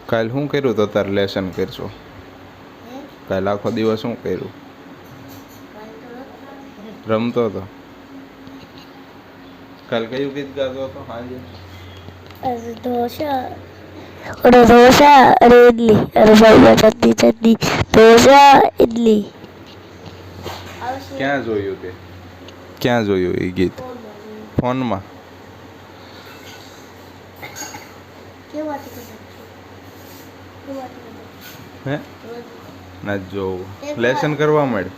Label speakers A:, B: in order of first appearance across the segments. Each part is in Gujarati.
A: કાલ શું કર્યું તો તારે લેસન કરશો? કાલ આખો દિવસ શું કર્યું? રમતો હતો. કાલ કયું ગીત ગાતો હતો સાંજે?
B: ઢોસા અરે ઇડલી અરે ભાઈ ચટણી ચટણી ઢોસા ઇડલી.
A: ક્યાં જોયું તે? ક્યાં જોયું એ ગીત? ફોનમાં. હે ના જોવું. લેસન કરવા માંડ.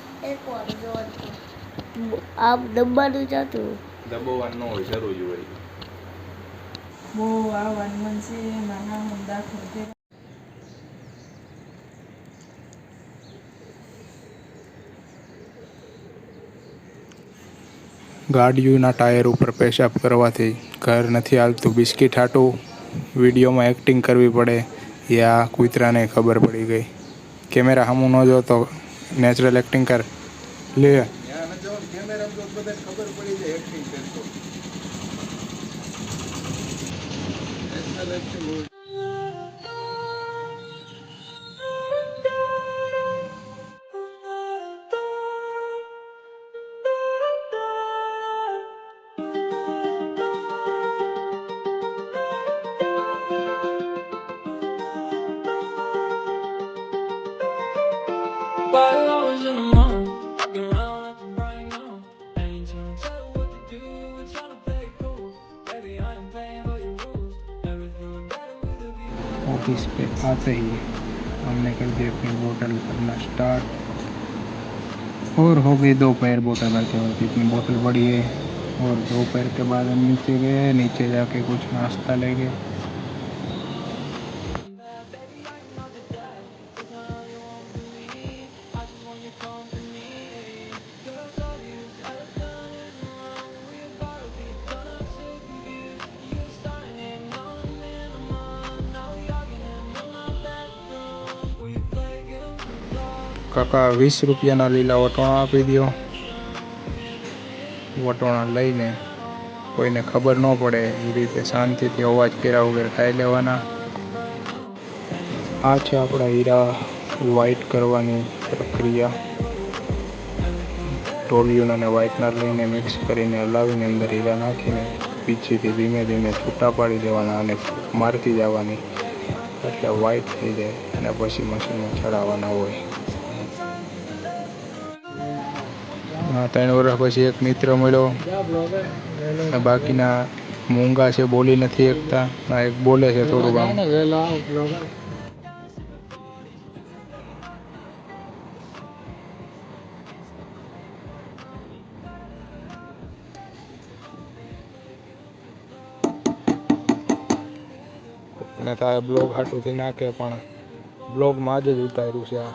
B: આમ દબાનું જાતું
A: દબાવવાનું ન હોય, જરૂર જ હોય.
C: બહુ આ વન છે નાના મુદ્દા ખોટે.
D: ગાડીઓના ટાયર ઉપર પેશાબ કરવાથી ઘર નથી હાલતું. બિસ્કિટ હાટું વિડીયોમાં એક્ટિંગ કરવી પડે એ આ કૂતરાને ખબર પડી ગઈ. કેમેરા સામું ન જો તો નેચરલ એક્ટિંગ કર લે.
A: ખબર પડી જાય એક્ટિંગ કરતો.
E: While I was in the mall, walking around acting right now. I ain't tryna tell you what to do, we're tryna play it cool. Baby, I ain't playing by your rules. Everything look better with a view.
D: Office पे आते ही हमने कर दी अपनी बोतल करना स्टार्ट और हो गई दोपहर बोतल भरते वक्त। इतनी बोतल बड़ी है और दोपहर के बाद हम नीचे गए, नीचे जाके कुछ नाश्ता ले गए।
E: Baby, I know the type. It's not all you want from me. I just want your company. Girl, I love you. All I've done is wrong. We about to be done. I'm so confused. You're starting it. Now I'm in a month. Now we arguing in my bedroom. We play games with love.
D: કાકા 20 રૂપિયાના લીલા વટોણા આપી દો. વટોણા લઈને કોઈને ખબર ન પડે એ રીતે શાંતિથી અવાજ કર્યા વગર ખાઈ લેવાના. આ છે આપણા હીરા વ્હાઇટ કરવાની પ્રક્રિયા. ટોલિયન અને વ્હાઇટનર લઈને મિક્સ કરીને હલાવીને અંદર હીરા નાખીને પીછીથી ધીમે ધીમે છૂટા પાડી દેવાના અને મારતી જવાની એટલે વ્હાઇટ થઈ જાય અને પછી મશીનમાં ચડાવવાના હોય. 3 વર્ષ પછી એક મિત્ર મળ્યો. બાકીના મૂંગા છે, બોલી નથી શકતા. આ એક બોલે છે થોડું કામ. ને તારે બ્લોગ હાટુંથી નાખે પણ બ્લોગમાં જ ઉતાર્યું છે આ.